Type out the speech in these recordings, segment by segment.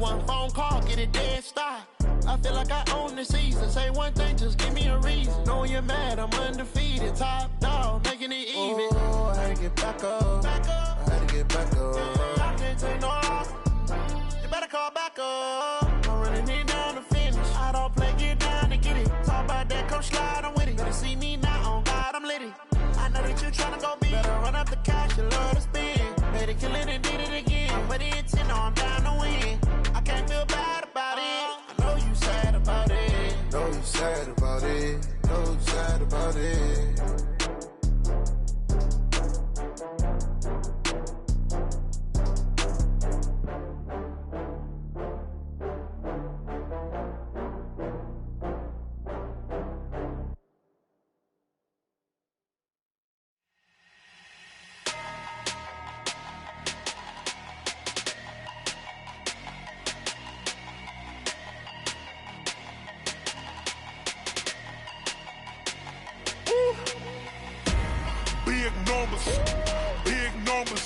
one phone call, get it dead stop. I feel like I own the season. Say one thing, just give me a reason. Knowing you're mad, I'm undefeated. Top dog, making it even. Oh, I had to get back up. I had to get back up. I can't take no loss. You better call back up. I'm running it down to finish. I don't play, get down to get it. Talk about that, come slide, I'm with it. Better see me now, on God, I'm litty. I know that you tryna go big. Better run up the cash, you love to spend. Better kill it and did it again. I'm with the intent, no, I'm down to win. I can't feel bad about it. I know you sad about it. Know you sad about it. Know you sad about it. Big numbers,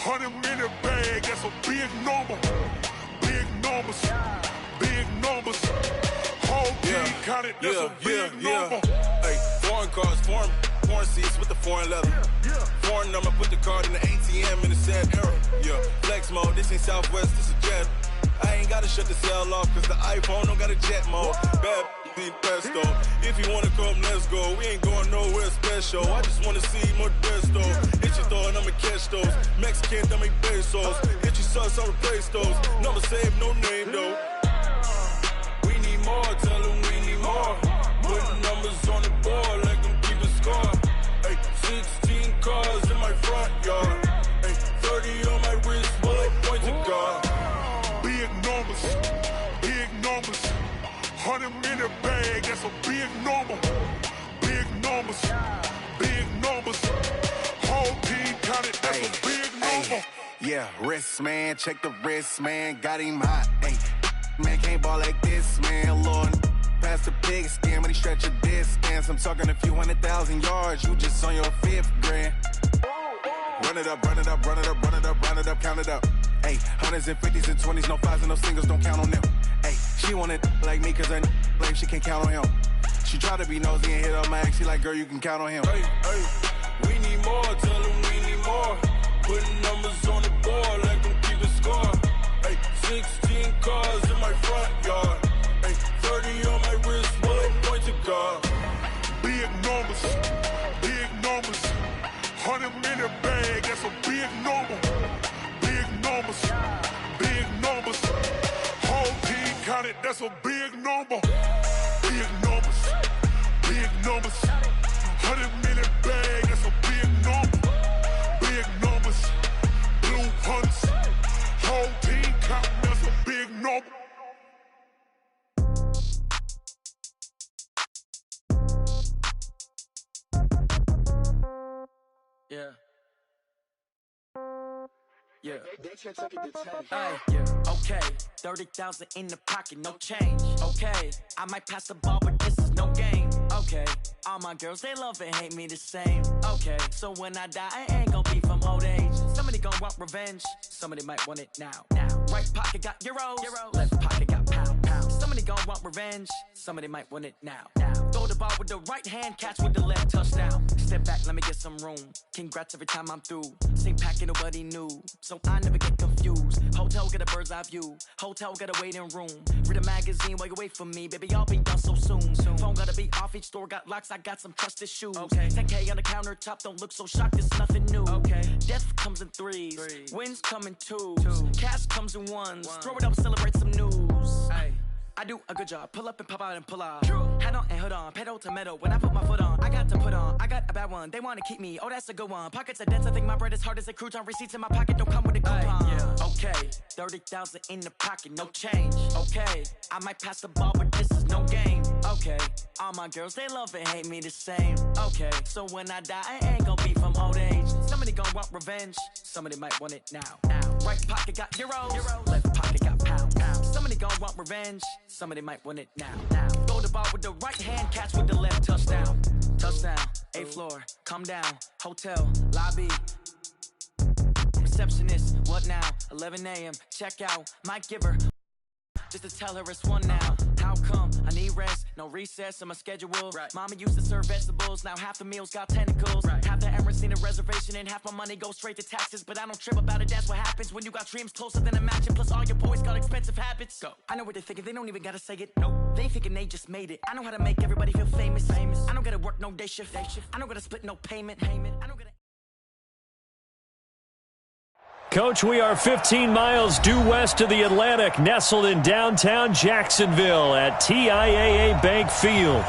100 in the bag, that's a big number. Big numbers, whole team counted, that's a big number. Hey, foreign cars, foreign seats with the foreign leather. Foreign number, put the card in the ATM in the sad era. Yeah, flex mode, this ain't Southwest, this a jet. I ain't gotta shut the cell off, cause the iPhone don't got a jet mode. Bad pesto. If you wanna come, let's go. We ain't going nowhere special. I just wanna see more pesto. Hit your thought, I'ma catch those. Mexican, I make pesos. Hit your sus, I'll replace those. Number save, no name though. We need more, tell them we need more. Putting numbers on the board like them keeping score. Hey, 16 cars in my front yard. Hey, 30 on my wrist, well, I point to God. Big numbers, 100 in the bag, that's a big number. Big numbers, whole team counted, that's a big number. Yeah, wrist man, check the wrist man, got him hot. Ay, man can't ball like this, man. Lord, past the pig skin, but he stretch a distance. I'm talking a few 100,000 yards, you just on your 5th grand. Run it up, count it up. Ay, hundreds and 50s and 20s, no 5s and no singles, don't count on them. Ay, she want it like me, cause her like she can't count on him. She try to be nosy and hit up my ex, she like, girl, you can count on him. Hey, we need more, tell them we need more. Putting numbers on the board like them keeping score. Hey, 16 cars in my front yard. Hey, 30 on my wrist, well, I point to God. Big numbers, 100 in the bag, that's a big number. Big numbers, whole team counted, that's a big number. Big numbers, 100 in the bag, that's a big number. Big numbers, blue hunts, whole team counting, that's a big number. Yeah. Okay, 30,000 in the pocket, no change. Okay, I might pass the ball, but this is no game. Okay, all my girls, they love and hate me the same. Okay, so when I die, I ain't gon' be from old age. Somebody gon' want revenge, somebody might want it now. Right pocket got euros, left pocket got pounds. Somebody gon' want revenge, somebody might want it now. Throw the ball with the right hand, catch with the left, touchdown. Step back, let me get some room. Congrats every time I'm through. Same packet, nobody knew, so I never get confused. Hotel get a bird's eye view. Hotel got a waiting room. Read a magazine while you wait for me, baby. I'll be done so soon. Phone gotta be off. Each store got locks. I got some trusted shoes. 10K on the countertop. Don't look so shocked. It's nothing new. Death comes in threes. Wins come in twos. Cash comes in ones. Throw it up, celebrate some news. I do a good job. Pull up and pop out and pull off. Head on and hood on. Pedal to metal. When I put my foot on, I got to put on. I got a bad one. They want to keep me. Oh, that's a good one. Pockets are dense. I think my bread is hard as a crouton. Receipts in my pocket don't come with a coupon. Okay, 30,000 in the pocket, no change. Okay, I might pass the ball, but this is no game. Okay, all my girls, they love and hate me the same. Okay, so when I die, I ain't gon' be from old age. Somebody gon' want revenge. Somebody might want it now. Right pocket got euros. Left pocket got pounds. Somebody gon' want revenge. Somebody might want it now. Throw the ball with the right hand, catch with the left, touchdown. Touchdown, 8th floor, come down, hotel, lobby. receptionist. What now? 11 a.m. Check out. Might give her just to tell her it's one now. How come? I need rest, no recess on my schedule. Right. Mama used to serve vegetables, now half the meals got tentacles. Right. Half the errands need a reservation and half my money goes straight to taxes. But I don't trip about it, that's what happens when you got dreams closer than a mansion. Plus all your boys got expensive habits. Go. I know what they're thinking, they don't even gotta say it. Nope. They thinking they just made it. I know how to make everybody feel famous. I don't gotta work no day shift. I don't gotta split no payment. I don't gotta... Coach, we are 15 miles due west of the Atlantic, nestled in downtown Jacksonville at TIAA Bank Field.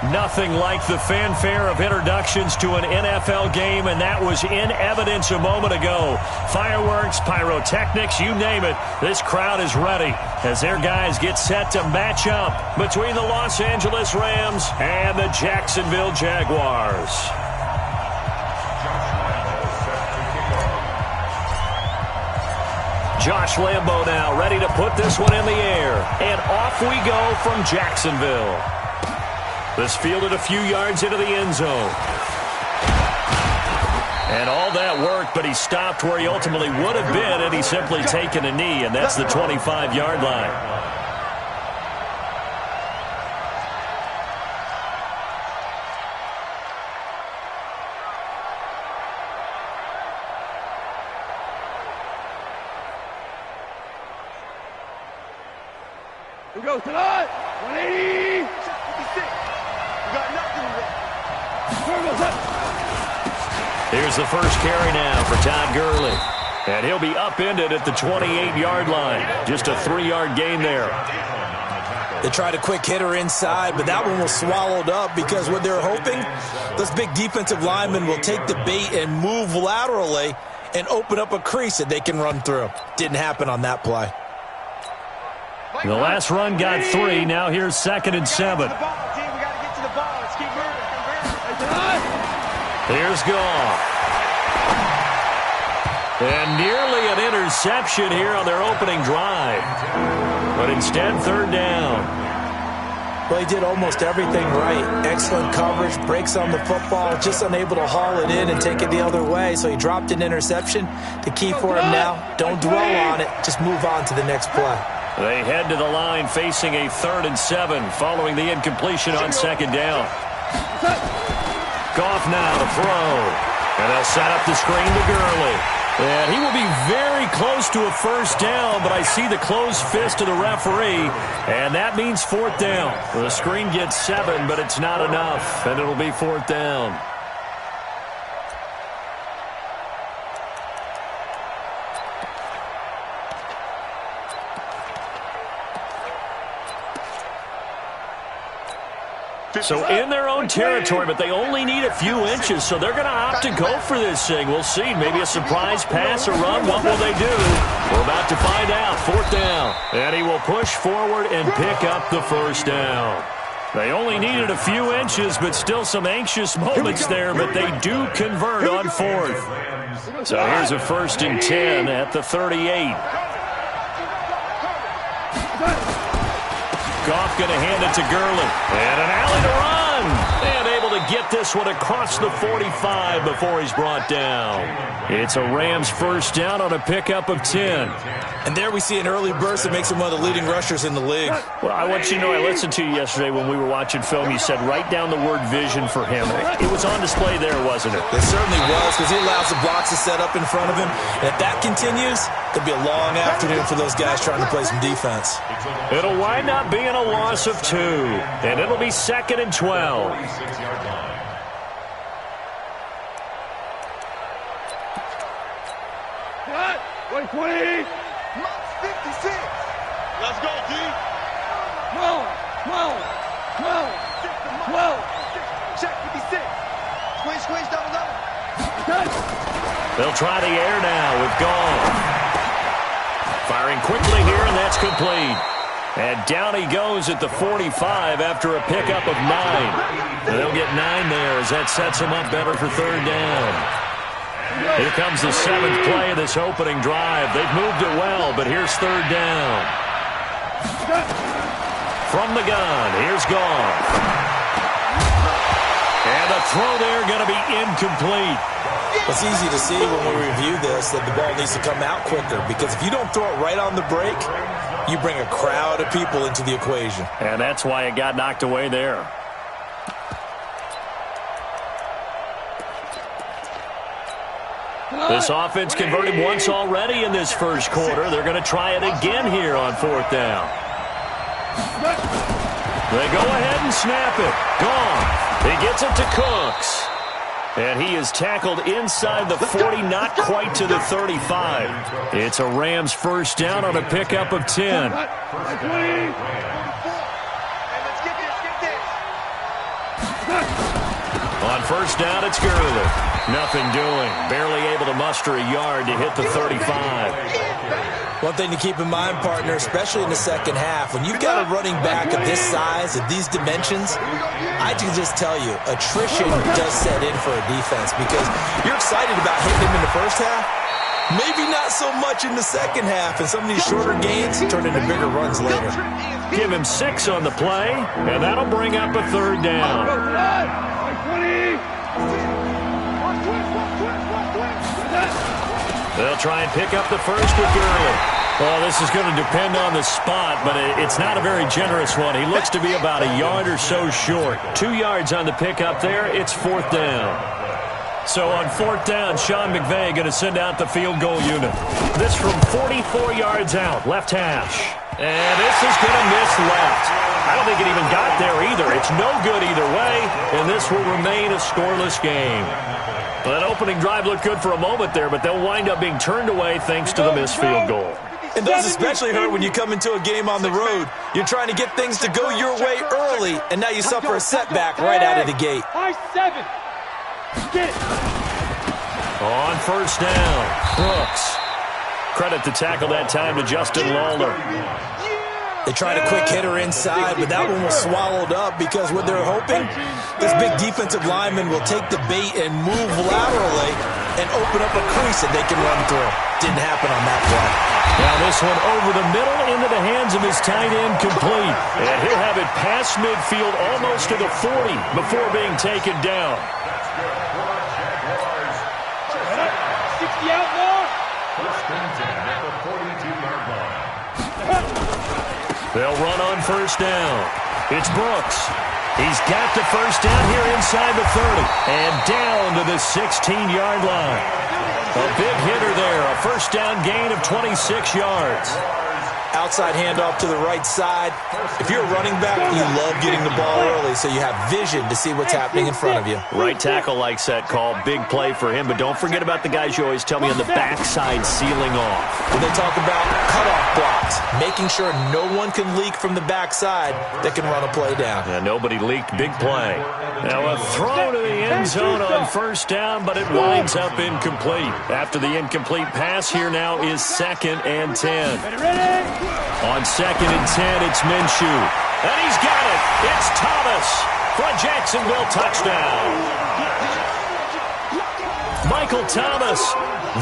Nothing like the fanfare of introductions to an NFL game, and that was in evidence a moment ago. Fireworks, pyrotechnics, you name it. This crowd is ready as their guys get set to match up between the Los Angeles Rams and the Jacksonville Jaguars. Josh Lambo now ready to put this one in the air. And off we go from Jacksonville. This fielded a few yards into the end zone. And all that worked, but he stopped where he ultimately would have been had he simply taken a knee, and that's the 25-yard line. We go tonight. 180. 56. We got nothing left. Here's the first carry now for Todd Gurley. And he'll be upended at the 28-yard line. Just a 3-yard gain there. They tried a quick hitter inside, but that one was swallowed up because what they're hoping, those big defensive linemen will take the bait and move laterally and open up a crease that they can run through. Didn't happen on that play. The last run got 3. Now here's 2nd and 7. Here's Goff. And nearly an interception here on their opening drive. But instead, 3rd down. Well, he did almost everything right. Excellent coverage, breaks on the football, just unable to haul it in and take it the other way. So he dropped an interception. The key for him now, don't dwell on it. Just move on to the next play. They head to the line facing a 3rd and 7 following the incompletion on 2nd down. Goff now to throw. And they'll set up the screen to Gurley. And he will be very close to a 1st down, but I see the closed fist of the referee, and that means 4th down. The screen gets 7, but it's not enough, and it'll be 4th down. So in their own territory, but they only need a few inches, so they're going to opt to go for this thing. We'll see. Maybe a surprise pass or run. What will they do? We're about to find out. 4th down. And he will push forward and pick up the 1st down. They only needed a few inches, but still some anxious moments there, but they do convert on 4th. So here's a 1st and 10 at the 38. Goff going to hand it to Gurley. And an alley to run. And able to get this one across the 45 before he's brought down. It's a Rams 1st down on a pickup of 10. And there we see an early burst that makes him one of the leading rushers in the league. Well, I want you to know, I listened to you yesterday when we were watching film. You said write down the word vision for him. It was on display there, wasn't it? It certainly was, because he allows the blocks to set up in front of him. And if that continues, it'll be a long afternoon for those guys trying to play some defense. It'll wind up being a loss of 2. And it'll be 2nd and 12. What? 20. 56. Let's go, D. 12. 12. Check 56. Squeeze, double. They'll try the air now with Goff. Firing quickly here, and that's complete. And down he goes at the 45 after a pickup of 9. They'll get 9 there as that sets him up better for 3rd down. Here comes the 7th play of this opening drive. They've moved it well, but here's 3rd down. From the gun, here's Goff. And the throw there going to be incomplete. It's easy to see when we review this that the ball needs to come out quicker, because if you don't throw it right on the break, you bring a crowd of people into the equation. And that's why it got knocked away there. This offense converted once already in this first quarter. They're going to try it again here on fourth down. They go ahead and snap it. Gone. He gets it to Cooks. And he is tackled inside the 40, not quite to the 35. It's a Rams first down on a pickup of 10. On first down, it's Gurley. Nothing doing. Barely able to muster a yard to hit the 35. One thing to keep in mind, partner, especially in the second half, when you've got a running back of this size, of these dimensions, I can just tell you, attrition does set in for a defense, because you're excited about hitting him in the first half, maybe not so much in the second half, and some of these shorter gains turn into bigger runs later. Give him 6 on the play, and that'll bring up a third down. They'll try and pick up the first with Gurley. Well, this is going to depend on the spot, but it's not a very generous one. He looks to be about a yard or so short. 2 yards on the pickup there. It's fourth down. So on fourth down, Sean McVay going to send out the field goal unit. This from 44 yards out, left hash. And this is going to miss left. I don't think it even got there either. It's no good either way, and this will remain a scoreless game. Well, that opening drive looked good for a moment there, but they'll wind up being turned away thanks to the missed field goal. And those especially hurt when you come into a game on the road. You're trying to get things to go your way early, and now you suffer a setback right out of the gate. On first down, Brooks. Credit the tackle that time to Justin Lawler. They tried a quick hitter inside, but that one was swallowed up, because what they're hoping, this big defensive lineman will take the bait and move laterally and open up a crease that they can run through. Didn't happen on that play. Now this one over the middle into the hands of his tight end, complete. And he'll have it past midfield almost to the 40 before being taken down. 60 out more. They'll run on first down. It's Brooks. He's got the first down here inside the 30. And down to the 16-yard line. A big hitter there. A first down gain of 26 yards. Outside handoff to the right side. If you're a running back, you love getting the ball early so you have vision to see what's happening in front of you. Right tackle likes that call. Big play for him. But don't forget about the guys you always tell me on the backside sealing off. When they talk about cutoff blocks, making sure no one can leak from the backside that can run a play down. Yeah, nobody leaked. Big play. Now a throw to the end zone on first down, but it winds up incomplete. After the incomplete pass, here now is 2nd and 10. On 2nd and 10, it's Minshew. And he's got it. It's Thomas for a Jacksonville touchdown. Michael Thomas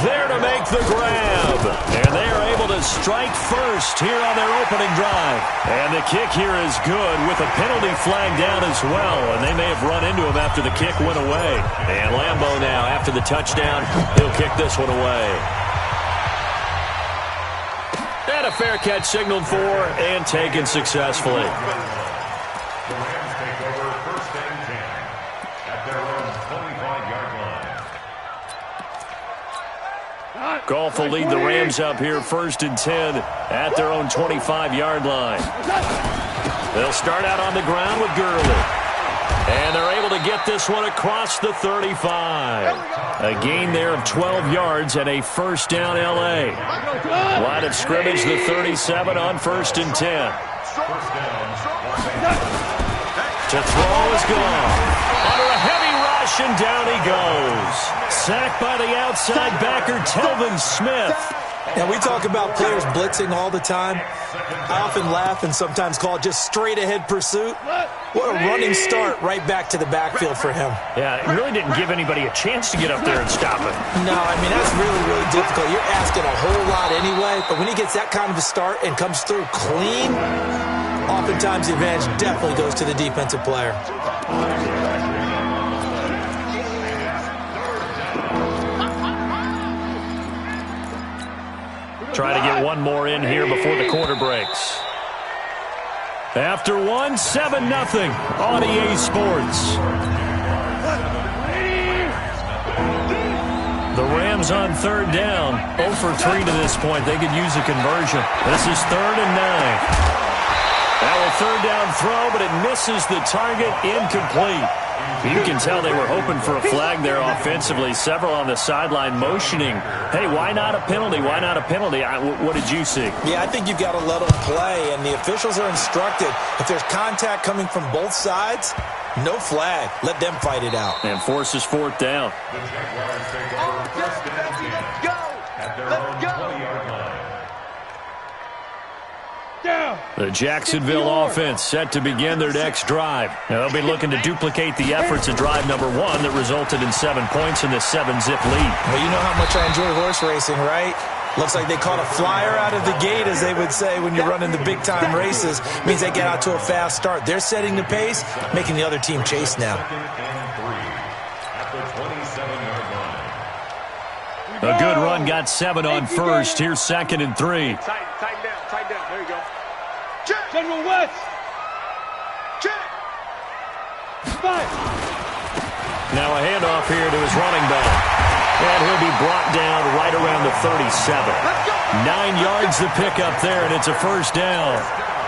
there to make the grab. And they are able to strike first here on their opening drive. And the kick here is good with a penalty flag down as well. And they may have run into him after the kick went away. And Lambeau now, after the touchdown, he'll kick this one away. And a fair catch signaled for and taken successfully. The Rams take over 1st and 10 at their own 25-yard line. Goff will lead the Rams up here 1st and 10 at their own 25-yard line. They'll start out on the ground with Gurley. And they're able to get this one across the 35. A gain there of 12 yards and a first down L.A. Line of scrimmage, the 37 on 1st and 10. To throw is gone. Under a heavy rush, and down he goes. Sacked by the outside backer, Telvin Smith. Now, we talk about players blitzing all the time. I often laugh and sometimes call it just straight-ahead pursuit. What a running start right back to the backfield for him. Yeah, it really didn't give anybody a chance to get up there and stop it. No, I mean, that's really, really difficult. You're asking a whole lot anyway, but when he gets that kind of a start and comes through clean, oftentimes the advantage definitely goes to the defensive player. try to get one more in here before the quarter breaks. After one, 7-0 on EA Sports. The Rams on third down, 0 for 3 to this point. They could use a conversion. This is 3rd and 9. Now a third down throw, but it misses the target, incomplete. You can tell they were hoping for a flag there offensively. Several on the sideline motioning, hey, why not a penalty? Why not a penalty? What did you see? Yeah, I think you've got to let them play, and the officials are instructed. If there's contact coming from both sides, no flag. Let them fight it out. And forces 4th down. The Jaguars take over first and 10 at their own 20-yard line. The Jacksonville offense set to begin their next drive. Now they'll be looking to duplicate the efforts of drive number 1 that resulted in 7 points in the 7-zip lead. Well, you know how much I enjoy horse racing, right? Looks like they caught a flyer out of the gate, as they would say when you're running the big-time races. Means they get out to a fast start. They're setting the pace, making the other team chase now. A good run got 7 on first. Here's 2nd and 3. Tight down. There you go. Check. General West. Check. 5. Now a handoff here to his running back. And he'll be brought down right around the 37. 9 yards the pickup there, and it's a first down.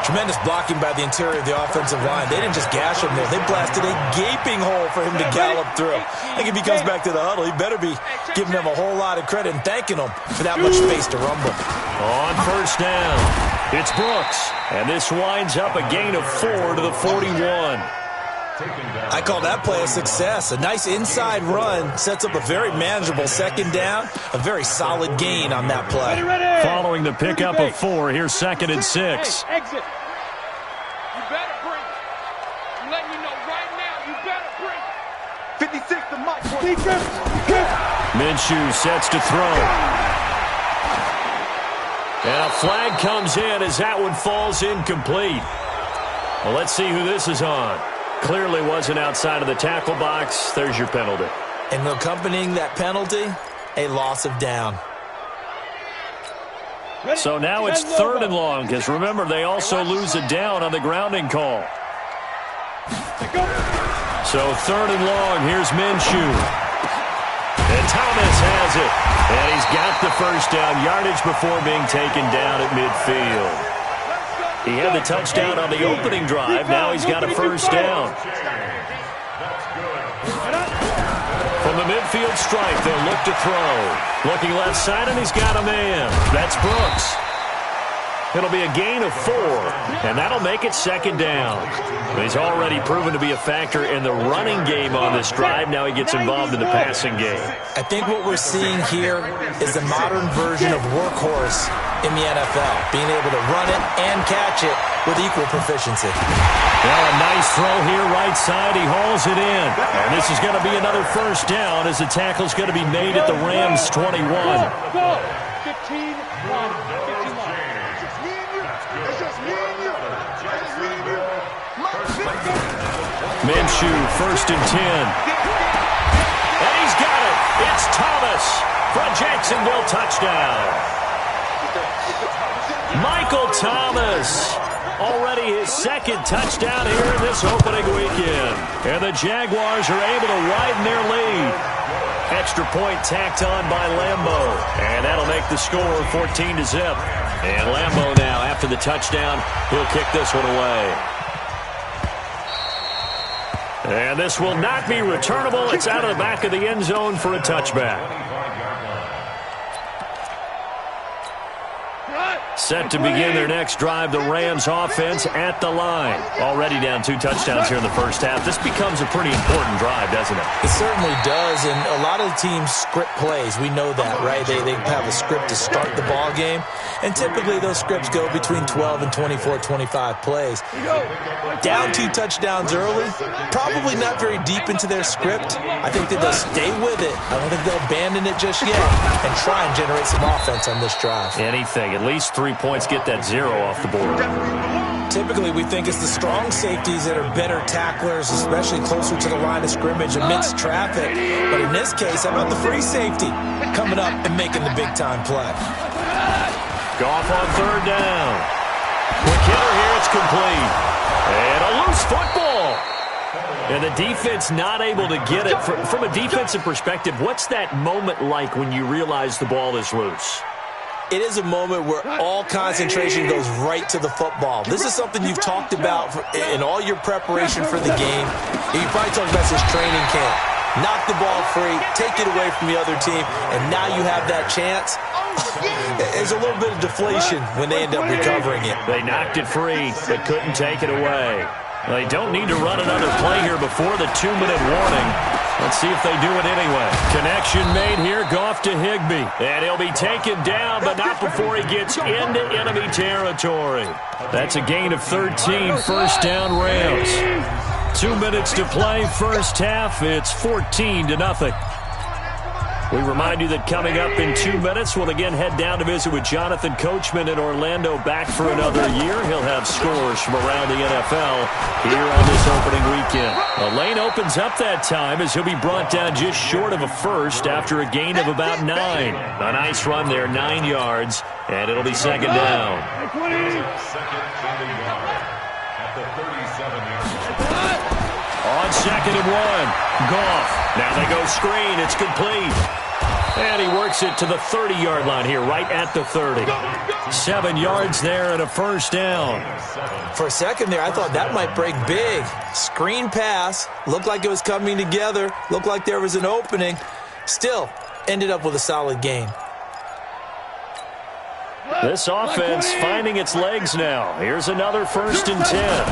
Tremendous blocking by the interior of the offensive line. They didn't just gash him there. They blasted a gaping hole for him to gallop through. I think if he comes back to the huddle, he better be giving them a whole lot of credit and thanking them for that much space to rumble. On first down, it's Brooks. And this winds up a gain of 4 to the 41. I call that play a success. A nice inside run sets up a very manageable 2nd down. A very solid gain on that play. Following the pickup of 4, here's 2nd and 6. Exit. You better bring it. I'm letting you know right now, you better bring it. 56 to Mike. Minshew sets to throw. And a flag comes in as that one falls incomplete. Well, let's see who this is on. Clearly wasn't outside of the tackle box. There's your penalty. And accompanying that penalty, a loss of down. So now it's 3rd and long, because remember, they also lose a down on the grounding call. So 3rd and long, here's Minshew. And Thomas has it. And he's got the first down, yardage before being taken down at midfield. He had the touchdown on the opening drive. Now he's got a first down. From the midfield stripe, they'll look to throw. Looking left side, and he's got a man. That's Brooks. It'll be a gain of 4, and that'll make it 2nd down. He's already proven to be a factor in the running game on this drive. Now he gets involved in the passing game. I think what we're seeing here is the modern version of workhorse in the NFL, being able to run it and catch it with equal proficiency. Well, a nice throw here, right side. He hauls it in. And this is going to be another first down as the tackle's going to be made at the Rams' 21. Go. 15-1. Minshew, 1st and 10. And he's got it. It's Thomas for a Jacksonville touchdown. Michael Thomas, already his 2nd touchdown here in this opening weekend. And the Jaguars are able to widen their lead. Extra point tacked on by Lambeau. And that'll make the score 14-0. And Lambeau now, after the touchdown, he'll kick this one away. And this will not be returnable. It's out of the back of the end zone for a touchback. Set to begin their next drive, the Rams offense at the line. Already down 2 touchdowns here in the first half. This becomes a pretty important drive, doesn't it? It certainly does, and a lot of the teams script plays. We know that, right? They have a script to start the ball game, and typically those scripts go between 12 and 24, 25 plays. Down 2 touchdowns early, probably not very deep into their script. I think that they'll stay with it. I don't think they'll abandon it just yet and try and generate some offense on this drive. Anything, at least 3 points, get that 0 off the board. Typically, we think it's the strong safeties that are better tacklers, especially closer to the line of scrimmage amidst traffic. But in this case, how about the free safety coming up and making the big-time play? Goff on third down. Quick hitter here, it's complete. And a loose football. And the defense not able to get it. From a defensive perspective, what's that moment like when you realize the ball is loose? It is a moment where all concentration goes right to the football. This is something you've talked about in all your preparation for the game. You probably talked about since training camp. Knock the ball free, take it away from the other team, and now you have that chance. There's a little bit of deflation when they end up recovering it. They knocked it free, but couldn't take it away. They don't need to run another play here before the 2-minute warning. Let's see if they do it anyway. Connection made here, Goff to Higbee. And he'll be taken down, but not before he gets into enemy territory. That's a gain of 13, first down Rams. 2 minutes to play, first half. It's 14-0. We remind you that coming up in 2 minutes, we'll again head down to visit with Jonathan Coachman in Orlando, back for another year. He'll have scores from around the NFL here on this opening weekend. A lane opens up that time as he'll be brought down just short of a first after a gain of about 9. A nice run there, 9 yards, and it'll be second down. On second and 1, Goff. Now they go screen. It's complete. And he works it to the 30-yard line here, right at the 30. 7 yards there and a first down. For a second there, I thought that might break big. Screen pass. Looked like it was coming together. Looked like there was an opening. Still, ended up with a solid gain. This offense finding its legs now. Here's another first and 10.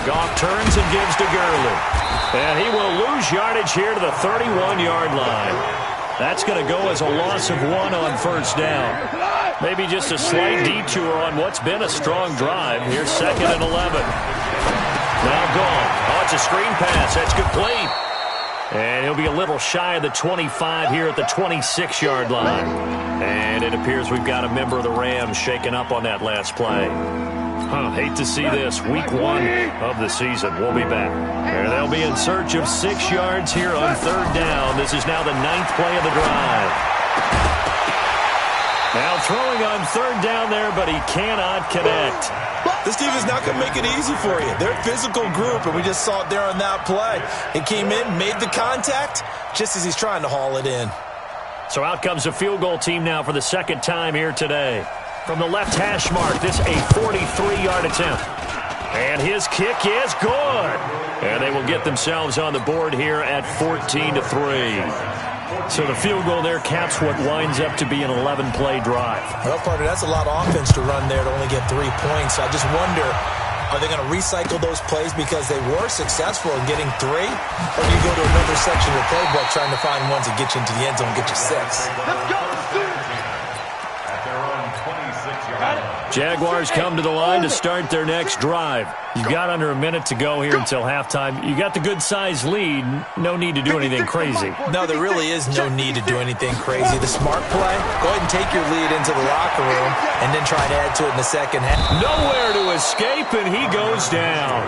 Goff turns and gives to Gurley. And he will lose yardage here to the 31-yard line. That's going to go as a loss of 1 on first down. Maybe just a slight detour on what's been a strong drive. Here's second and 11. Now Goff. Oh, it's a screen pass. That's complete. And he'll be a little shy of the 25 here at the 26-yard line. And it appears we've got a member of the Rams shaken up on that last play. Hate to see this. Week 1 of the season. We'll be back. And they'll be in search of 6 yards here on third down. This is now the 9th play of the drive. Now throwing on third down there, but he cannot connect. This team is not going to make it easy for you. They're a physical group, and we just saw it there on that play. He came in, made the contact, just as he's trying to haul it in. So out comes a field goal team now for the second time here today. From the left hash mark, this a 43-yard attempt. And his kick is good. And they will get themselves on the board here at 14-3. So the field goal there caps what winds up to be an 11-play drive. Well, partner, that's a lot of offense to run there to only get 3 points. I just wonder, are they going to recycle those plays because they were successful in getting 3? Or do you go to another section of the playbook trying to find ones that get you into the end zone and get you 6? Let's go. Jaguars come to the line to start their next drive. You've got under a minute to go here until halftime. You got the good-sized lead. No need to do anything crazy. No, there really is no need to do anything crazy. The smart play, go ahead and take your lead into the locker room and then try to add to it in the second half. Nowhere to escape, and he goes down.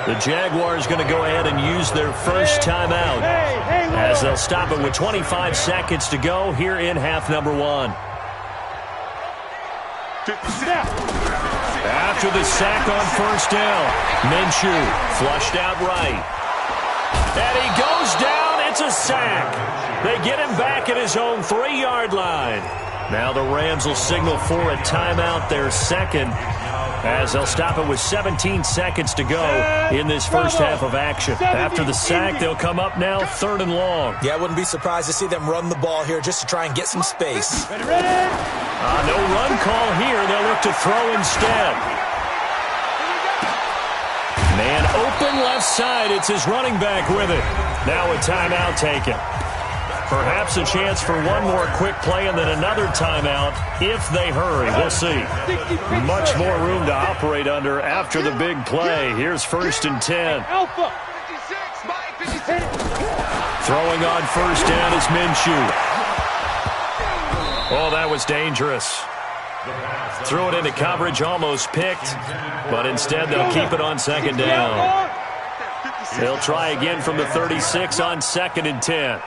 The Jaguars going to go ahead and use their first timeout as they'll stop it with 25 seconds to go here in half number 1. After the sack on first down, Minshew flushed out right. And he goes down. It's a sack. They get him back at his own 3-yard line. Now the Rams will signal for a timeout, their second, as they'll stop it with 17 seconds to go in this first half of action. After the sack, they'll come up now 3rd and long. Yeah, I wouldn't be surprised to see them run the ball here just to try and get some space. No run call here. They'll look to throw instead. Man open left side. It's his running back with it. Now a timeout taken. Perhaps a chance for one more quick play and then another timeout if they hurry. We'll see. Much more room to operate under after the big play. Here's 1st and 10. Throwing on first down is Minshew. Oh, that was dangerous. Threw it into coverage, almost picked, but instead they'll keep it on second down. They'll try again from the 36 on 2nd and 10.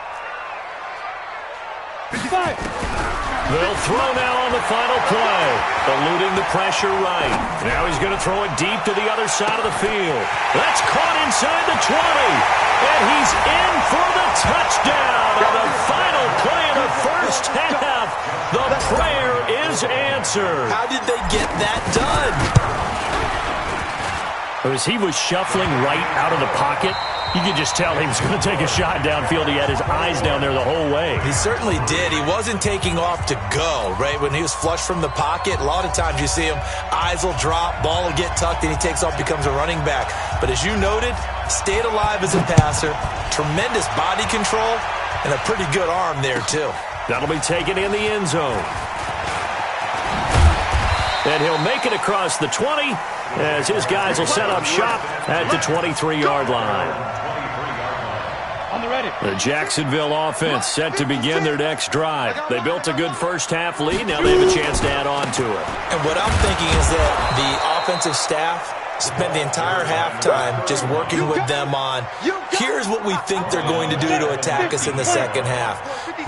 They'll throw now on the final play, eluding the pressure right. Now he's going to throw it deep to the other side of the field. That's caught inside the 20, and he's in for the touchdown on the final play of the first half. The prayer is answered. How did they get that done? As he was shuffling right out of the pocket, you could just tell he was going to take a shot downfield. He had his eyes down there the whole way. He certainly did. He wasn't taking off to go, right? When he was flush from the pocket, a lot of times you see him, eyes will drop, ball will get tucked, and he takes off, becomes a running back. But as you noted, stayed alive as a passer, tremendous body control, and a pretty good arm there, too. That'll be taken in the end zone. And he'll make it across the 20 as his guys will set up shop at the 23-yard line. The Jacksonville offense set to begin their next drive. They built a good first half lead. Now they have a chance to add on to it. And what I'm thinking is that the offensive staff spent the entire halftime just working with them on, here's what we think they're going to do to attack us in the second half.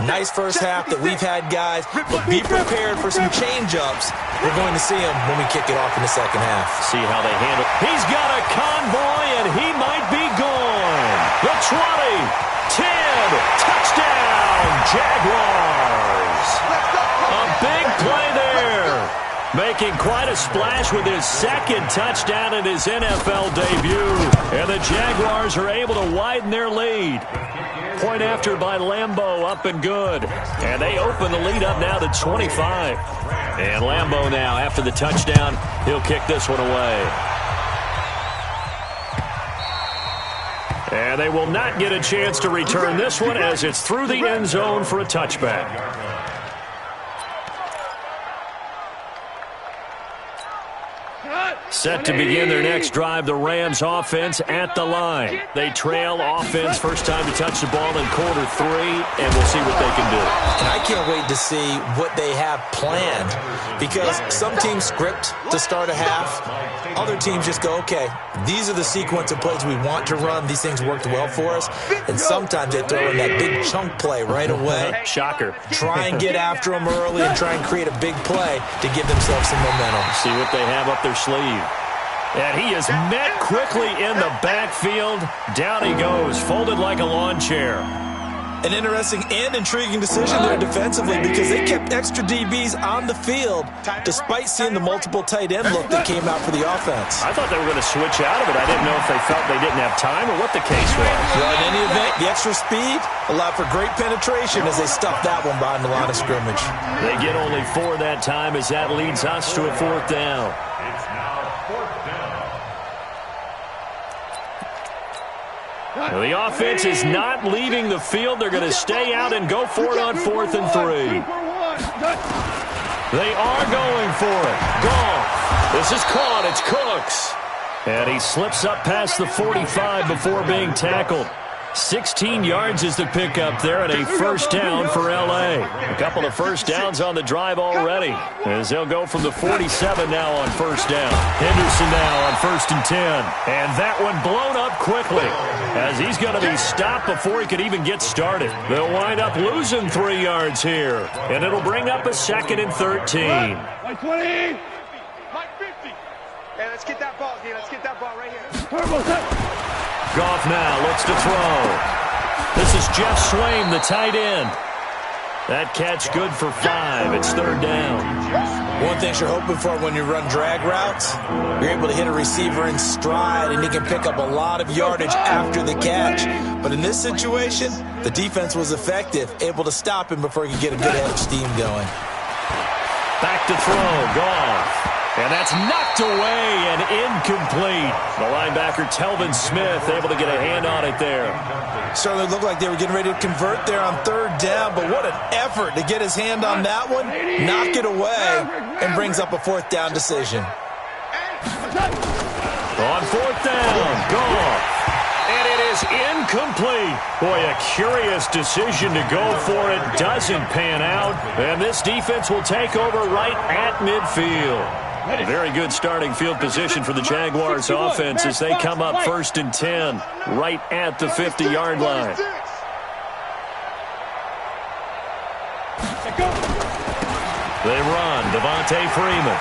Nice first half that we've had, guys, but be prepared for some change-ups. We're going to see them when we kick it off in the second half. See how they handle it. He's got a convoy, and he might be gone. The 20, 10, touchdown, Jaguars. A big play there. Making quite a splash with his second touchdown in his NFL debut. And the Jaguars are able to widen their lead. Point after by Lambeau, up and good. And they open the lead up now to 25. And Lambeau now, after the touchdown, he'll kick this one away. And they will not get a chance to return this one as it's through the end zone for a touchback. Set to begin their next drive, the Rams offense at the line. They trail offense, first time to touch the ball in quarter 3, and we'll see what they can do. And I can't wait to see what they have planned, because some teams script to start a half. Other teams just go, okay, these are the sequence of plays we want to run. These things worked well for us. And sometimes they throw in that big chunk play right away. Shocker. Try and get after them early and try and create a big play to give themselves some momentum. See what they have up their sleeve. And he is met quickly in the backfield. Down he goes, folded like a lawn chair. An interesting and intriguing decision there defensively, because they kept extra DBs on the field despite seeing the multiple tight end look that came out for the offense. I thought they were going to switch out of it. I didn't know if they felt they didn't have time or what the case was. Well, in any event, the extra speed allowed for great penetration as they stuffed that one behind the line of scrimmage. They get only 4 that time as that leads us to a 4th down. It's now 4th down. The offense is not leaving the field. They're going to stay out and go for it on 4th and 3. They are going for it. Goff. This is caught. It's Cooks. And he slips up past the 45 before being tackled. 16 yards is the pickup there, and a first down for L.A. A couple of first downs on the drive already, as they'll go from the 47 now on first down. Henderson now on 1st and 10. And that one blown up quickly, as he's going to be stopped before he could even get started. They'll wind up losing 3 yards here, and it'll bring up a 2nd and 13. 120. 50. Hey, let's get that ball, D. Let's get that ball right here. Goff now looks to throw. This is Jeff Swaim, the tight end. That catch good for 5. It's 3rd down. One thing you're hoping for when you run drag routes, you're able to hit a receiver in stride, and he can pick up a lot of yardage after the catch. But in this situation, the defense was effective, able to stop him before he could get a good head of steam going. Back to throw, Goff. And that's knocked away and incomplete. The linebacker, Telvin Smith, able to get a hand on it there. Certainly looked like they were getting ready to convert there on 3rd down, but what an effort to get his hand on that one, knock it away, and brings up a 4th down decision. On 4th down, Goff. And it is incomplete. Boy, a curious decision to go for it. Doesn't pan out. And this defense will take over right at midfield. Very good starting field position for the Jaguars offense as they come up 1st and 10 right at the 50-yard line. They run. Devontae Freeman.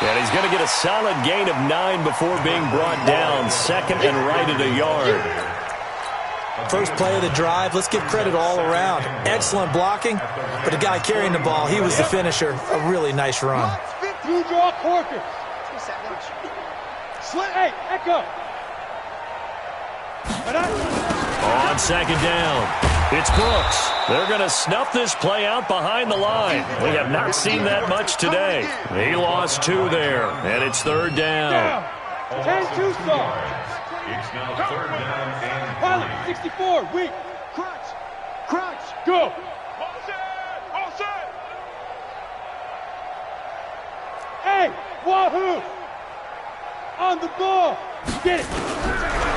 And he's going to get a solid gain of 9 before being brought down. Second and right at a yard. First play of the drive. Let's give credit all around. Excellent blocking, but the guy carrying the ball, he was the finisher. A really nice run. Through draw Corker. Slit, hey, echo. On second down, it's Brooks. They're going to snuff this play out behind the line. We have not seen that much today. He lost 2 there, and it's third down. 10-2 star. It's now third down and Pilot, 64, weak. Crunch, go. Hey, wahoo. On the ball. Get it.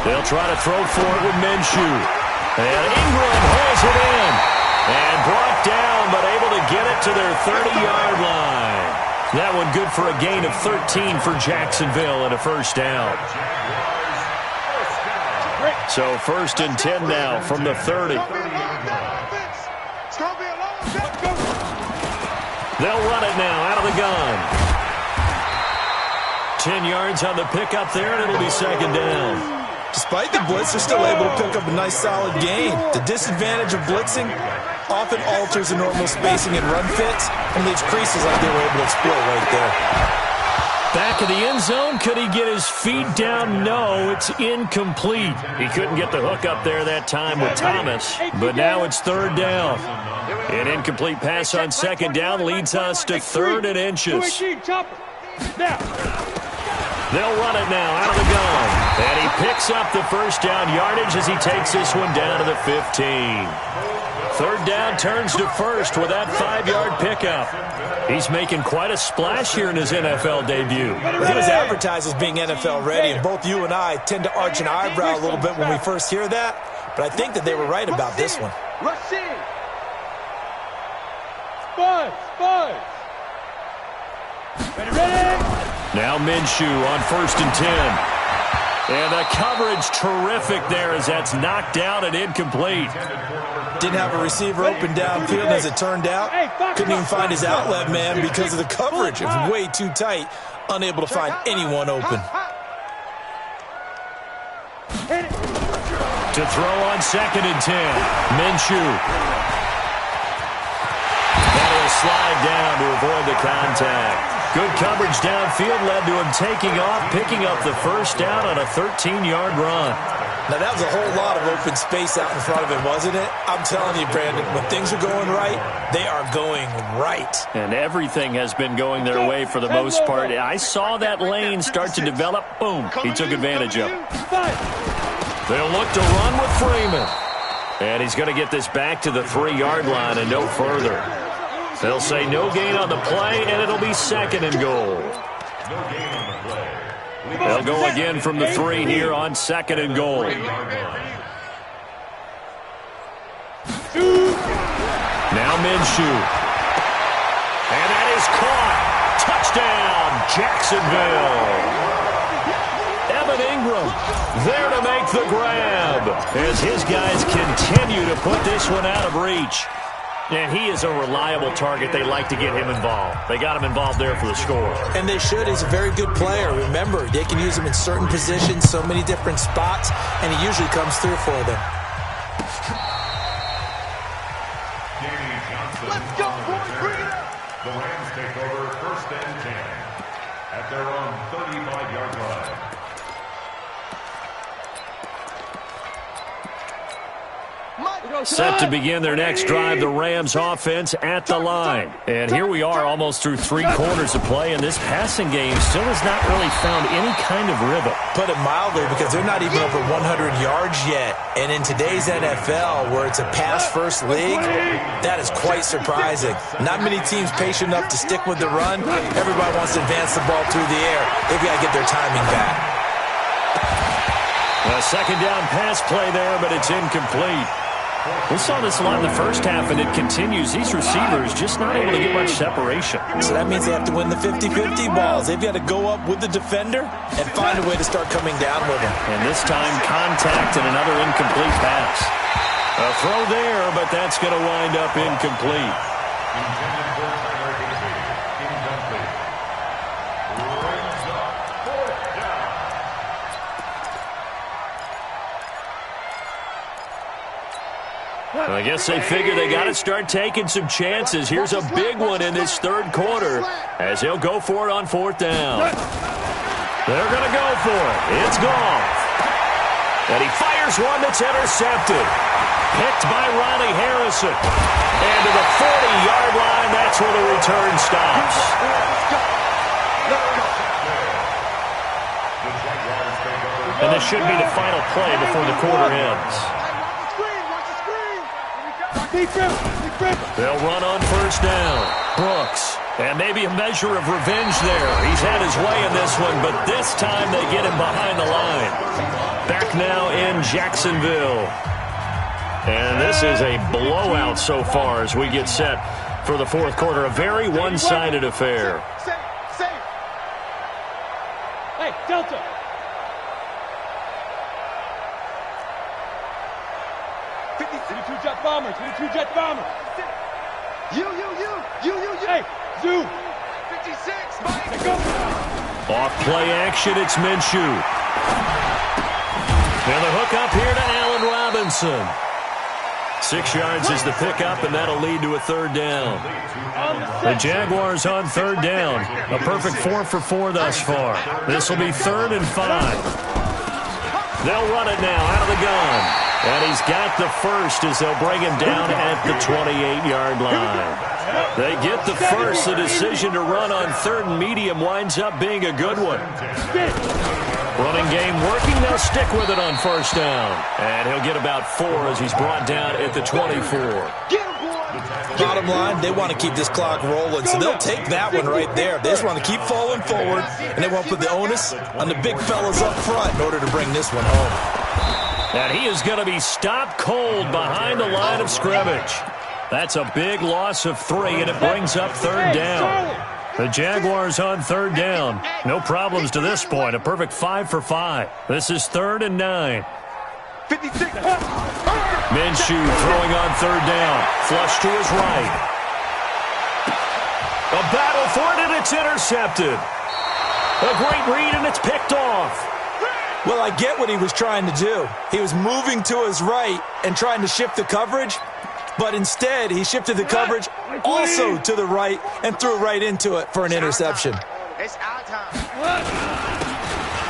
They'll try to throw for it with Minshew. And Ingram holds it in. And brought down, but able to get it to their 30-yard line. That one good for a gain of 13 for Jacksonville and a first down. So first and 10 now from the 30. They'll run it now out of the gun. 10 yards on the pickup there, and it'll be second down. Despite the blitz, they're still able to pick up a nice solid gain. The disadvantage of blitzing often alters the normal spacing and run fits and leaves creases like they were able to exploit right there. Back in the end zone, could he get his feet down? No, it's incomplete. He couldn't get the hook up there that time with Thomas, but now it's third down. An incomplete pass on second down leads us to 3rd and inches. They'll run it now out of the gun. And he picks up the first down yardage as he takes this one down to the 15. Third down turns to first with that 5-yard pickup. He's making quite a splash here in his NFL debut. He was advertised as being NFL ready, and both you and I tend to arch an eyebrow a little bit when we first hear that, but I think that they were right about this one. Rush in. Spud. Ready. Now Minshew on 1st and 10. And the coverage terrific there as that's knocked down and incomplete. Didn't have a receiver open downfield, as it turned out. Couldn't even find his outlet man because of the coverage. It was way too tight. Unable to find anyone open. To throw on 2nd and 10. Minshew. That'll slide down to avoid the contact. Good coverage downfield led to him taking off, picking up the first down on a 13-yard run. Now, that was a whole lot of open space out in front of him, wasn't it? I'm telling you, Brandon, when things are going right, they are going right. And everything has been going their way for the most part. I saw that lane start to develop. Boom. He took advantage of it. They'll look to run with Freeman. And he's going to get this back to the 3-yard line and no further. They'll say no gain on the play, and it'll be 2nd and goal. They'll go again from the 3 here on 2nd and goal. Now Minshew. And that is caught. Touchdown, Jacksonville. Evan Ingram there to make the grab as his guys continue to put this one out of reach. And he is a reliable target. They like to get him involved. They got him involved there for the score. And they should. He's a very good player. Remember, they can use him in certain positions, so many different spots, and he usually comes through for them. Let's go, boys. Bring it up. The Rams take over 1st and 10 at their own 35-yard line. Set to begin their next drive, the Rams offense at the line. And here we are almost through 3 quarters of play, and this passing game still has not really found any kind of rhythm. Put it mildly, because they're not even over 100 yards yet. And in today's NFL, where it's a pass-first league, that is quite surprising. Not many teams patient enough to stick with the run. Everybody wants to advance the ball through the air. They've got to get their timing back. A 2nd down pass play there, but it's incomplete. We saw this a lot in the first half, and it continues. These receivers just not able to get much separation. So that means they have to win the 50-50 balls. They've got to go up with the defender and find a way to start coming down with him. And this time, contact and another incomplete pass. A throw there, but that's going to wind up incomplete. Intended for I guess they figure they got to start taking some chances. Here's a big one in this third quarter as he'll go for it on fourth down. They're going to go for it. It's gone. And he fires one that's intercepted. Picked by Ronnie Harrison. And to the 40-yard line, that's where the return stops. And this should be the final play before the quarter ends. They'll run on first down. Brooks. And maybe a measure of revenge there. He's had his way in this one, but this time they get him behind the line. Back now in Jacksonville. And this is a blowout so far as we get set for the fourth quarter. A very one-sided affair. Hey, Delta. Jet bombers, 22 jet bombers. You. Hey, Zoo. 56, Mike. Go. Off play action, it's Minshew. And the hook up here to Allen Robinson. 6 yards is the pickup, and that'll lead to a third down. The Jaguars on third down. A perfect 4 for 4 thus far. This will be 3rd and 5. They'll run it now out of the gun. And he's got the first as they'll bring him down at the 28-yard line. They get the first. The decision to run on 3rd and medium winds up being a good one. Running game working. They'll stick with it on first down. And he'll get about 4 as he's brought down at the 24. Bottom line, they want to keep this clock rolling, so they'll take that one right there. They just want to keep falling forward, and they want to put the onus on the big fellas up front in order to bring this one home. And he is going to be stopped cold behind the line of scrimmage. That's a big loss of 3, and it brings up 3rd down. The Jaguars on 3rd down. No problems to this point. A perfect 5 for 5. This is 3rd and 9. 56. Minshew throwing on 3rd down. Flush to his right. A battle for it, and it's intercepted. A great read, and it's picked off. Well, I get what he was trying to do. He was moving to his right and trying to shift the coverage, but instead he shifted the coverage also to the right and threw right into it for an interception. It's our time.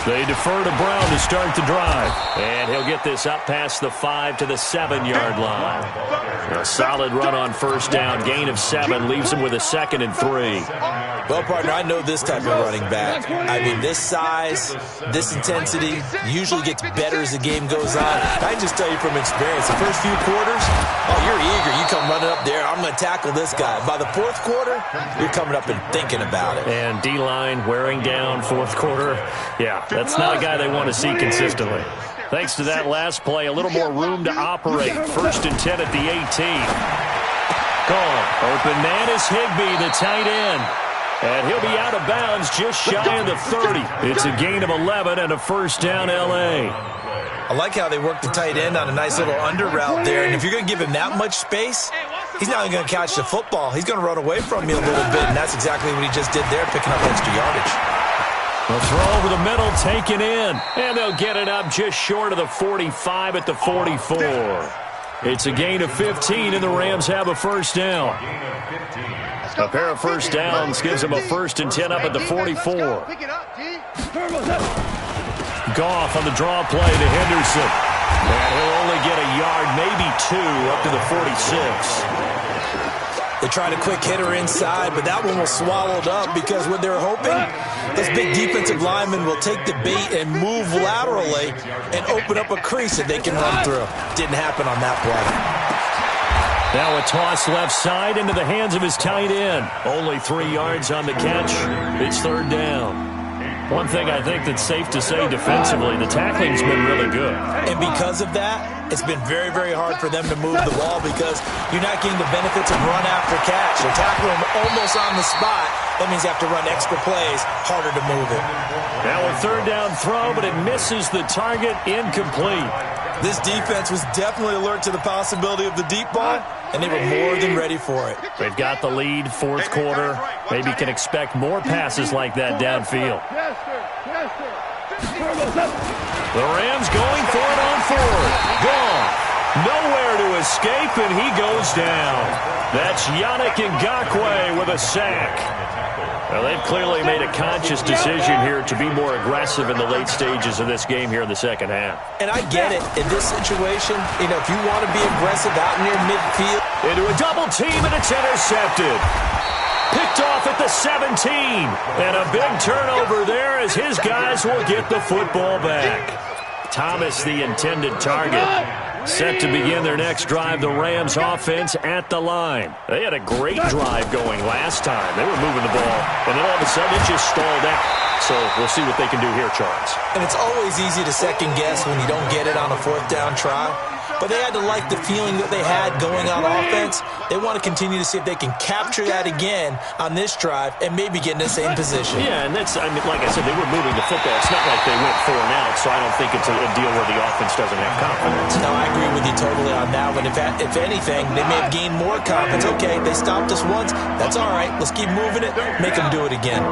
They defer to Brown to start the drive. And he'll get this up past the 5 to the 7-yard line. A solid run on first down. Gain of 7 leaves him with a 2nd and 3. Well, partner, I know this type of running back. I mean, this size, this intensity usually gets better as the game goes on. I can just tell you from experience, the first few quarters, oh, you're eager. You come running up there, I'm going to tackle this guy. By the fourth quarter, you're coming up and thinking about it. And D-line wearing down fourth quarter. Yeah, that's not a guy they want to see consistently. Thanks to that last play, a little more room to operate. 1st and 10 at the 18. Gone. Open man is Higbee, the tight end. And he'll be out of bounds just shy of the 30. It's a gain of 11 and a first down L.A. I like how they work the tight end on a nice little under route there. And if you're going to give him that much space, he's not going to catch the football. He's going to run away from you a little bit, and that's exactly what he just did there, picking up extra yardage. The throw over the middle, taken in. And they'll get it up just short of the 45 at the 44. It's a gain of 15, and the Rams have a first down. A pair of first downs gives them a 1st and 10 up at the 44. Goff on the draw play to Henderson. And he'll only get a yard, maybe 2, up to the 46. They tried a quick hitter inside, but that one was swallowed up because what they're hoping, this big defensive lineman will take the bait and move laterally and open up a crease that they can run through. Didn't happen on that play. Now a toss left side into the hands of his tight end. Only 3 yards on the catch. It's 3rd down. One thing I think that's safe to say defensively, the tackling's been really good. And because of that, it's been very, very hard for them to move the ball because you're not getting the benefits of run after catch. They're tackling almost on the spot. That means you have to run extra plays, harder to move it. Now a 3rd down throw, but it misses the target, incomplete. This defense was definitely alert to the possibility of the deep ball, and they were more than ready for it. They've got the lead, 4th quarter. Maybe can expect more passes like that downfield. The Rams going for it on 4th. Gone. Nowhere to escape, and he goes down. That's Yannick Ngakoue with a sack. Well, they've clearly made a conscious decision here to be more aggressive in the late stages of this game here in the second half. And I get it. In this situation, if you want to be aggressive out near midfield. Into a double team, and it's intercepted. Picked off at the 17. And a big turnover there as his guys will get the football back. Thomas, the intended target. Set to begin their next drive, the Rams offense at the line. They had a great drive going last time. They were moving the ball, and then all of a sudden it just stalled out. So we'll see what they can do here, Charles. And it's always easy to second guess when you don't get it on a fourth down try. But they had to like the feeling that they had going on offense. They want to continue to see if they can capture that again on this drive and maybe get in the same position. Yeah, and that's, like I said, they were moving the football. It's not like they went 4 and out, so I don't think it's a deal where the offense doesn't have confidence. No, I agree with you totally on that one. If anything, they may have gained more confidence. Okay, they stopped us once. That's all right. Let's keep moving it. Make them do it again.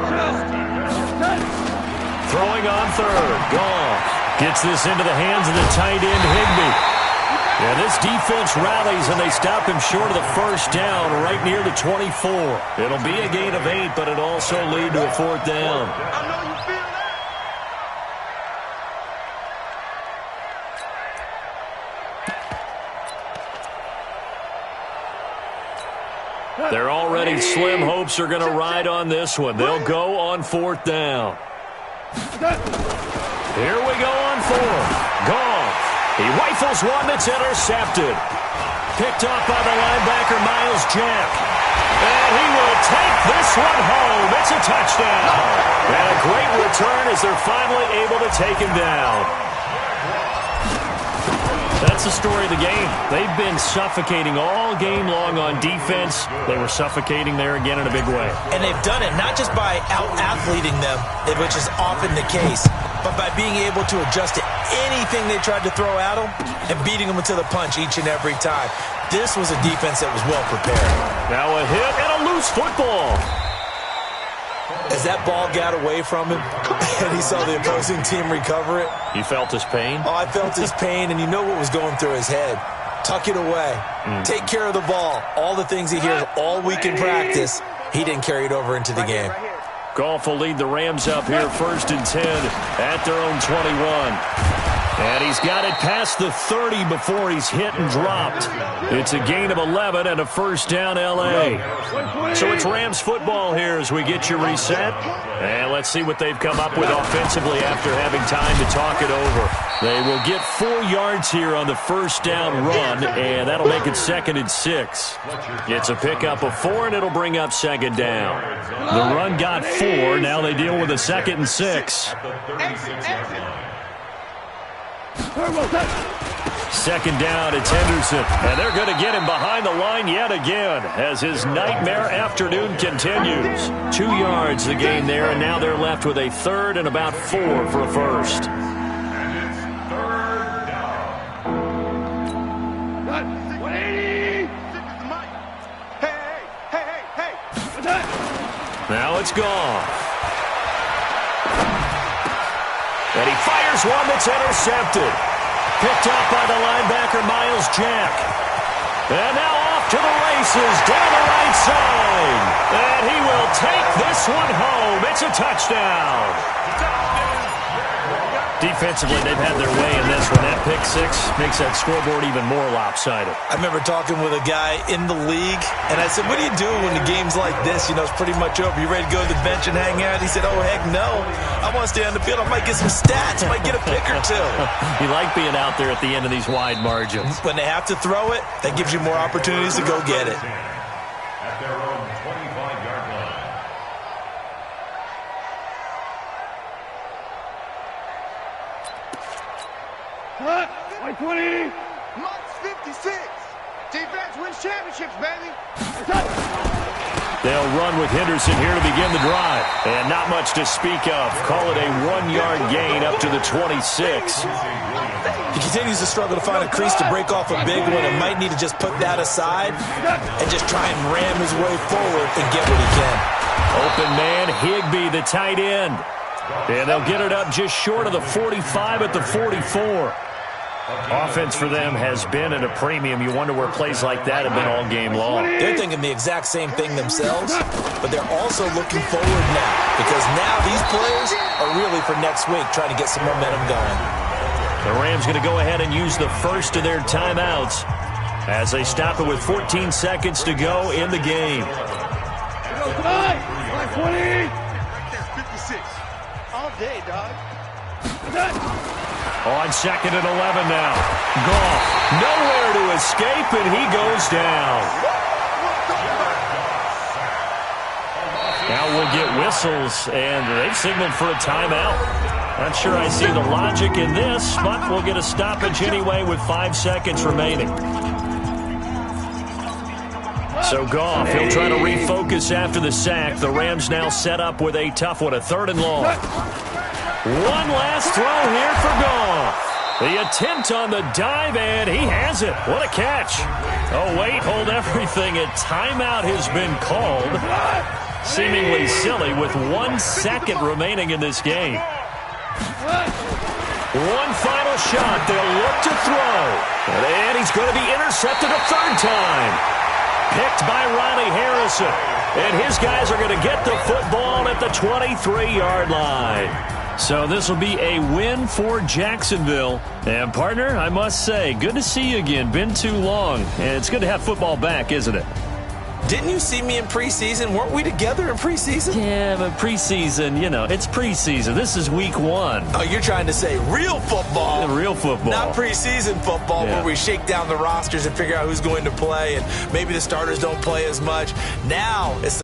Throwing on third. Goff gets this into the hands of the tight end, Higbee. Yeah, this defense rallies, and they stop him short of the first down right near the 24. It'll be a gain of 8, but it'll also lead to a fourth down. I know you feel that. They're already slim hopes are going to ride on this one. They'll go on fourth down. Here we go on fourth. Goff. He rifles one that's intercepted. Picked off by the linebacker, Miles Jack. And he will take this one home. It's a touchdown. And a great return as they're finally able to take him down. That's the story of the game. They've been suffocating all game long on defense. They were suffocating there again in a big way. And they've done it not just by out-athleting them, which is often the case, but by being able to adjust to anything they tried to throw at them and beating them to the punch each and every time. This was a defense that was well prepared. Now a hit and a loose football. As that ball got away from him and he saw the opposing team recover it. You felt his pain? Oh, I felt his pain, and you know what was going through his head. Tuck it away. Take care of the ball. All the things he hears all week in practice, he didn't carry it over into the game. Goff will lead the Rams up here 1st and 10 at their own 21. And he's got it past the 30 before he's hit and dropped. It's a gain of 11 and a first down L.A. So it's Rams football here as we get you reset. And let's see what they've come up with offensively after having time to talk it over. They will get 4 yards here on the first down run, and that'll make it 2nd and 6. It's a pickup of 4, and it'll bring up 2nd down. The run got 4. Now they deal with a 2nd and 6. Second down, it's Henderson, and they're going to get him behind the line yet again as his nightmare afternoon continues. 2 yards the gain there, and now they're left with a 3rd and about 4 for a first. And it's 3rd down. 180! Hey! Now it's gone. And he fires one that's intercepted. Picked up by the linebacker, Miles Jack. And now off to the races down the right side. And he will take this one home. It's a touchdown. Defensively, they've had their way in this one. That pick 6 makes that scoreboard even more lopsided. I remember talking with a guy in the league, and I said, what do you do when the game's like this? You know, it's pretty much over. You ready to go to the bench and hang out? He said, oh, heck no. I want to stay on the field. I might get some stats. I might get a pick or 2. You like being out there at the end of these wide margins. When they have to throw it, that gives you more opportunities to go get it. At their own 25-yard line. What? 120! Months 56. Defense wins championships, baby. They'll run with Henderson here to begin the drive. And not much to speak of. Call it a 1-yard gain up to the 26. He continues to struggle to find a crease to break off a big one and might need to just put that aside and just try and ram his way forward and get what he can. Open man, Higbee, the tight end. And they'll get it up just short of the 45 at the 44. Offense for them has been at a premium. You wonder where plays like that have been all game long. They're thinking the exact same thing themselves, but they're also looking forward now because now these plays are really for next week, trying to get some momentum going. The Rams going to go ahead and use the first of their timeouts as they stop it with 14 seconds to go in the game. 20. 56. All day, dog. On second and 11 now. Goff nowhere to escape, and he goes down. Now we'll get whistles, and they've signaled for a timeout. Not sure I see the logic in this, but we'll get a stoppage anyway with 5 seconds remaining. So Goff, he'll try to refocus after the sack. The Rams now set up with a tough one, a 3rd and long. One last throw here for Goff. The attempt on the dive, and he has it. What a catch. Oh, wait, hold everything. A timeout has been called. Seemingly silly with 1 second remaining in this game. One final shot. They'll look to throw. And he's going to be intercepted a 3rd time. Picked by Ronnie Harrison. And his guys are going to get the football at the 23-yard line. So this will be a win for Jacksonville. And, partner, I must say, good to see you again. Been too long. And it's good to have football back, isn't it? Didn't you see me in preseason? Weren't we together in preseason? Yeah, but preseason, you know, it's preseason. This is week 1. Oh, you're trying to say real football. Real football. Not preseason football where we shake down the rosters and figure out who's going to play and maybe the starters don't play as much. Now it's